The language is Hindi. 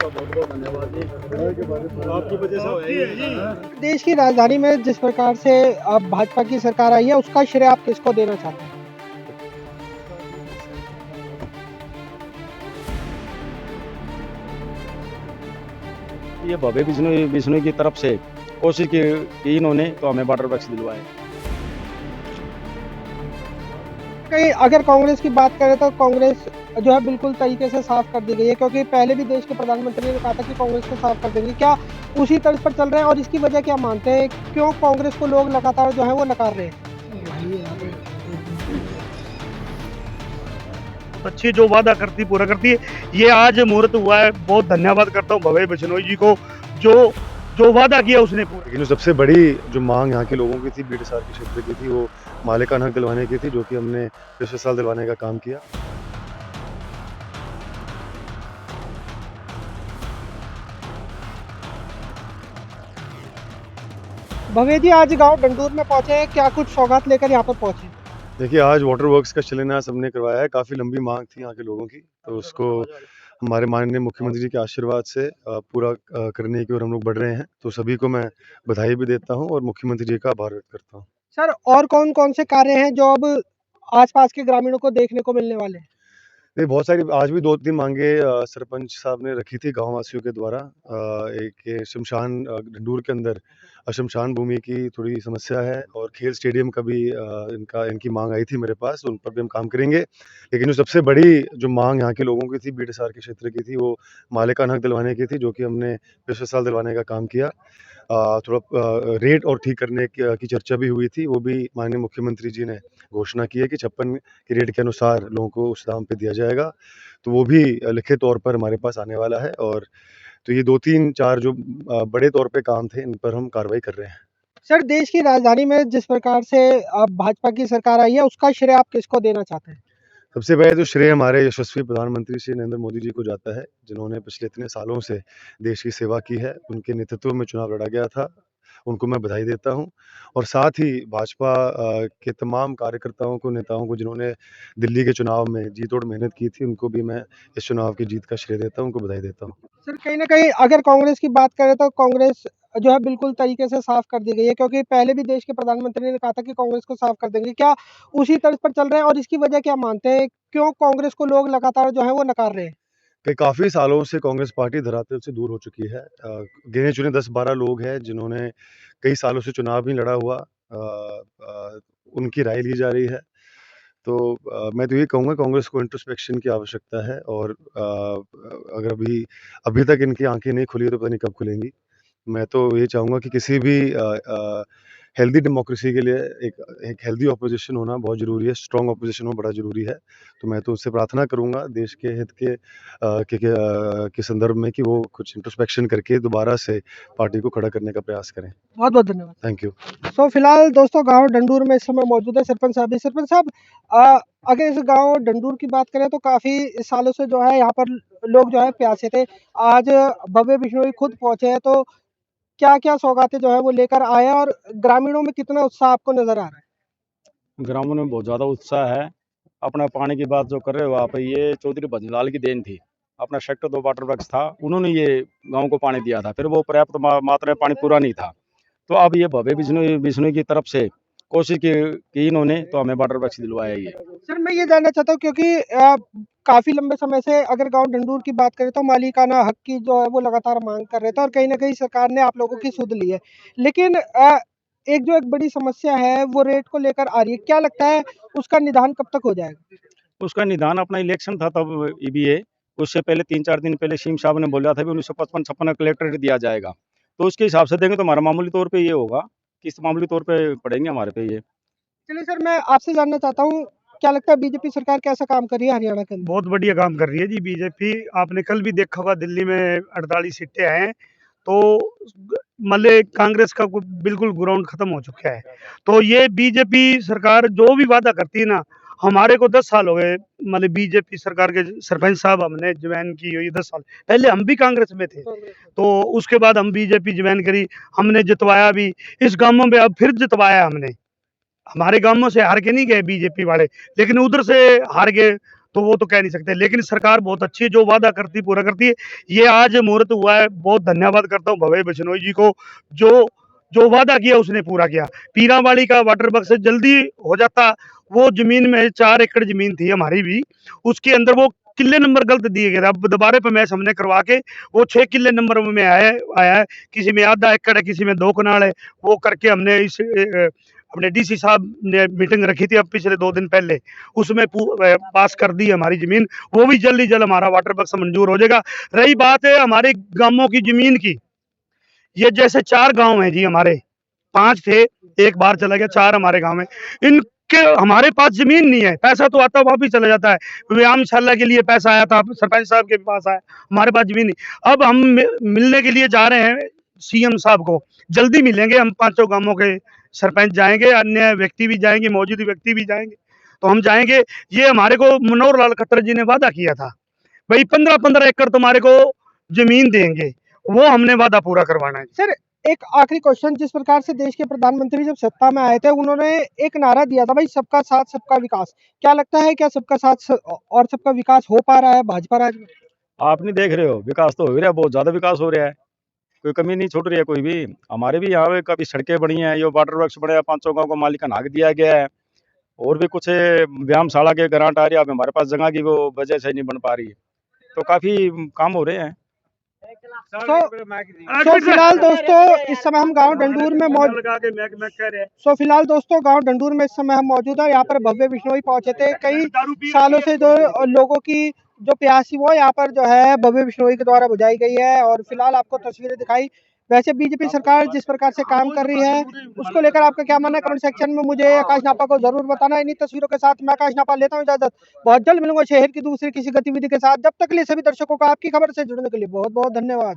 आपका बहुत बहुत धन्यवाद जी, आपकी वजह से होया ये। देश की राजधानी में जिस प्रकार से अब भाजपा की सरकार आई है, उसका श्रेय आप किसको देना चाहते हैं? ये भव्य बिश्नोई बिश्नोई की तरफ से कोशिश की इन्होंने, तो हमें वाटर टैक्स दिलवाए। कहीं अगर कांग्रेस की बात करें तो कांग्रेस जो है बिल्कुल तरीके से साफ कर दी गई है, क्योंकि पहले भी देश के प्रधानमंत्री ने कहा था कि कांग्रेस को साफ कर देंगे। क्या उसी तर्ज पर चल रहे हैं और इसकी वजह क्या मानते हैं? क्यों कांग्रेस को लोग लगातार जो है वो नकार रहे हैं? अच्छी जो वादा करती पूरा करती है। ये आज मुहूर्त हुआ है, बहुत धन्यवाद करता हूँ भव्य बिश्नोई जी को, जो जो वादा किया उसने पूरा। लेकिन जो सबसे बड़ी जो मांग यहाँ के लोगों की थी, बीड हिसार के क्षेत्र की थी, वो मालिकाना हक दिलवाने की थी, जो कि हमने पिछले साल दिलवाने का काम किया। भव्य जी आज गांव डंडूर में पहुंचे हैं, क्या कुछ सौगात लेकर यहाँ पर पहुंचे? देखिए, आज वाटर वर्क्स का शिलान्यास हमने करवाया है। काफ़ी लंबी मांग थी यहाँ के लोगों की, तो उसको हमारे माननीय मुख्यमंत्री जी के आशीर्वाद से पूरा करने की ओर हम लोग बढ़ रहे हैं। तो सभी को मैं बधाई भी देता हूँ और मुख्यमंत्री जी का आभार व्यक्त करता हूँ। सर और कौन कौन से कार्य हैं जो अब आसपास के ग्रामीणों को देखने को मिलने वाले हैं? नहीं, बहुत सारी आज भी 2-3 मांगे सरपंच साहब ने रखी थी गाँव वासियों के द्वारा। एक ये शमशान डंडूर के अंदर शमशान भूमि की थोड़ी समस्या है और खेल स्टेडियम का भी इनकी मांग आई थी मेरे पास, उन पर भी हम काम करेंगे। लेकिन जो सबसे बड़ी जो मांग यहाँ के लोगों की थी, बीड हिसार के क्षेत्र की थी, वो मालिकाना हक दिलवाने की थी, जो कि हमने पिछले साल दिलवाने का काम किया। थोड़ा रेट और ठीक करने की चर्चा भी हुई थी, वो भी माननीय मुख्यमंत्री जी ने घोषणा की है कि 56 के रेट के अनुसार लोगों को उस दाम पे दिया जाएगा। तो वो भी लिखित तौर पर हमारे पास आने वाला है और तो ये 2-3-4 जो बड़े तौर पे काम थे, इन पर हम कार्रवाई कर रहे हैं। सर देश की राजधानी में जिस प्रकार से अब भाजपा की सरकार आई है, उसका श्रेय आप किसको देना चाहते हैं? सबसे पहले तो श्रेय हमारे यशस्वी प्रधानमंत्री श्री नरेंद्र मोदी जी को जाता है, जिन्होंने पिछले इतने सालों से देश की सेवा की है। उनके नेतृत्व में चुनाव लड़ा गया था, उनको मैं बधाई देता हूँ और साथ ही भाजपा के तमाम कार्यकर्ताओं को, नेताओं को, जिन्होंने दिल्ली के चुनाव में जी तोड़ मेहनत की थी, उनको भी मैं इस चुनाव की जीत का श्रेय देता हूँ, उनको बधाई देता हूँ। सर कहीं न कहीं अगर कांग्रेस की बात करें तो कांग्रेस जो है बिल्कुल तरीके से साफ कर दी गई है, क्योंकि पहले भी देश के प्रधानमंत्री ने कहा था कि कांग्रेस को साफ कर देंगे। क्या उसी तर्ज पर चल रहे हैं और इसकी वजह क्या मानते हैं? क्यों कांग्रेस को लोग लगातार जो है वो नकार रहे हैं? कि काफ़ी सालों से कांग्रेस पार्टी धरातल से दूर हो चुकी है। गिने-चुने 10-12 लोग हैं जिन्होंने कई सालों से चुनाव नहीं लड़ा हुआ। उनकी राय ली जा रही है। तो मैं तो ये कहूँगा कांग्रेस को इंट्रोस्पेक्शन की आवश्यकता है और अगर अभी अभी तक इनकी आँखें नहीं खुली है तो पता नहीं कब खुलेंगी। मैं तो ये चाहूँगा कि किसी भी हेल्दी डेमोक्रेसी के लिए एक एक हेल्दी ऑपोज़िशन होना बहुत ज़रूरी है, स्ट्रॉन्ग ऑपोज़िशन होना बड़ा ज़रूरी है। तो मैं तो उससे प्रार्थना करूँगा देश के हित के संदर्भ में कि वो कुछ इंट्रोस्पेक्शन करके दोबारा से पार्टी को खड़ा करने का प्रयास करें। बहुत-बहुत धन्यवाद। Thank you. सो फिलहाल दोस्तों गाँव डंडूर में इस समय मौजूद है सरपंच साहब भी। सरपंच साहब अगर इस गाँव डंडूर की बात करें तो काफ़ी सालों से जो है यहाँ पर लोग जो है प्यासे थे। आज भव्य बिश्नोई खुद पहुँचे हैं, तो क्या-क्या सौगातें जो है वो लेकर आए हैं और ग्रामीणों में कितना उत्साह आपको नज़र आ रहा है? ग्रामीण में बहुत ज़्यादा उत्साह है। अपना पानी की बात जो कर रहे हो आप, ये चौधरी भजनलाल की देन थी। अपना सेक्टर 2 वाटर वर्क्स था, उन्होंने ये गाँव को पानी दिया था। फिर वो पर्याप्त मात्रा में पानी पूरा नहीं था। तो अब ये भव्य बिश्नोई बिश्नोई की तरफ से कोशिश की इन्होंने, तो हमें वाटर टैक्स दिलवाया ये। सर मैं ये जानना चाहता हूँ, क्योंकि काफ़ी लंबे समय से अगर गाँव डंडूर की बात करें तो मालिकाना हक की जो है वो लगातार माँग कर रहे थे और कहीं न कहीं सरकार ने आप लोगों की सुध ली है। लेकिन एक बड़ी समस्या है वो रेट को लेकर आ रही है। क्या लगता है उसका निदान कब तक हो जाएगा? उसका निदान अपना इलेक्शन था तब ईबीए, उससे पहले 3-4 दिन पहले सीएम साहब ने बोला था कि 1955-56 का कलेक्टरेट दिया जाएगा। तो उसके हिसाब से देंगे तो हमारा मामूली तौर पे ये होगा, किस्त मामूली तौर पे पड़ेंगे हमारे पे ये। चलिए सर मैं आपसे जानना चाहता हूँ, क्या लगता है बीजेपी सरकार कैसा काम कर रही है हरियाणा के अंदर? बहुत बढ़िया काम कर रही है जी बीजेपी। आपने कल भी देखा होगा दिल्ली में 48 सीटें हैं, तो मतलब कांग्रेस का बिल्कुल ग्राउंड खत्म हो चुका है। तो ये बीजेपी सरकार जो भी वादा करती है ना, हमारे को 10 साल हो गए, मतलब बीजेपी सरकार के सरपंच साहब हमने ज्वाइन की हुई 10 साल पहले। हम भी कांग्रेस में थे, तो उसके बाद हम बीजेपी ज्वाइन करी, हमने जितवाया भी इस गांवों में, अब फिर जितवाया हमने। हमारे गांवों से हार के नहीं गए बीजेपी वाले, लेकिन उधर से हार गए तो वो तो कह नहीं सकते, लेकिन सरकार बहुत अच्छी है, जो वादा करती पूरा करती है। ये आज मुहूर्त हुआ है, बहुत धन्यवाद करता हूँ भवेश बिश्नोई जी को, जो जो वादा किया उसने पूरा किया। पीरावाड़ी का वाटर वर्क्स जल्दी हो जाता, वो जमीन में 4 एकड़ जमीन थी हमारी भी, उसके अंदर वो किले नंबर गलत दिए गए थे। अब दोबारा पे मैच हमने करवा के वो 6 किले नंबर में आया है, किसी में आधा एकड़ है, किसी में 2 कनाल है, वो करके हमने इस अपने डीसी साहब ने मीटिंग रखी थी अब पिछले 2 दिन पहले, उसमें पास कर दी हमारी जमीन, वो भी जल्द ही जल्द हमारा वाटर वर्क्स मंजूर हो जाएगा। रही बात है हमारे गांवों की जमीन की, ये जैसे 4 गांव हैं जी हमारे, 5 थे, एक बार चला गया, 4 हमारे गांव में, इनके हमारे पास जमीन नहीं है, पैसा तो आता वापिस चला जाता है। व्यायामशाला के लिए पैसा आया था, सरपंच साहब के पास आया, हमारे पास जमीन नहीं। अब हम मिलने के लिए जा रहे हैं सीएम साहब को, जल्दी मिलेंगे, हम 5 गांवों के सरपंच जाएंगे, अन्य व्यक्ति भी जाएंगे, मौजूद व्यक्ति भी जाएंगे, तो हम जाएंगे। ये हमारे को मनोहर लाल खट्टर जी ने वादा किया था, भाई 15-15 एकड़ तुम्हारे को जमीन देंगे, वो हमने वादा पूरा करवाना है। सर एक आखिरी क्वेश्चन, जिस प्रकार से देश के प्रधानमंत्री जब सत्ता में आए थे, उन्होंने एक नारा दिया था भाई सबका साथ सबका विकास, क्या लगता है क्या सबका साथ और सबका विकास हो पा रहा है भाजपा राज में? आप नहीं देख रहे हो, विकास तो हो रहा है, बहुत ज़्यादा विकास हो रहा है, कोई कमी नहीं छूट रही है कोई भी। हमारे भी यहाँ पे काफ़ी सड़कें बनी हैं, ये वाटर वर्क्स बने हैं, 500 गाँव को मालिकाना हक दिया गया है, और भी कुछ व्यायामशाला के ग्रांट आ रही है, अब हमारे पास जगह की वो वजह से नहीं बन पा रही है, तो काफ़ी काम हो रहे हैं। तो फिलहाल दोस्तों इस समय हम गांव डंडूर में फिलहाल दोस्तों गांव डंडूर में इस समय हम मौजूद है। यहाँ पर भव्य बिश्नोई पहुंचे थे, कई सालों से जो लोगों की जो प्यास थी वो यहाँ पर जो है भव्य बिश्नोई के द्वारा बुझाई गई है, और फिलहाल आपको तस्वीरें दिखाई। वैसे बीजेपी सरकार जिस प्रकार से काम कर रही है उसको लेकर आपका क्या मानना है, कमेंट सेक्शन में मुझे आकाश नापा को जरूर बताना। इन्हीं तस्वीरों के साथ मैं आकाश नापा लेता हूँ इजाजत, बहुत जल्द मिलूंगा शहर की दूसरी किसी गतिविधि के साथ। जब तक के लिए सभी दर्शकों का आपकी खबर से जुड़ने के लिए बहुत बहुत धन्यवाद।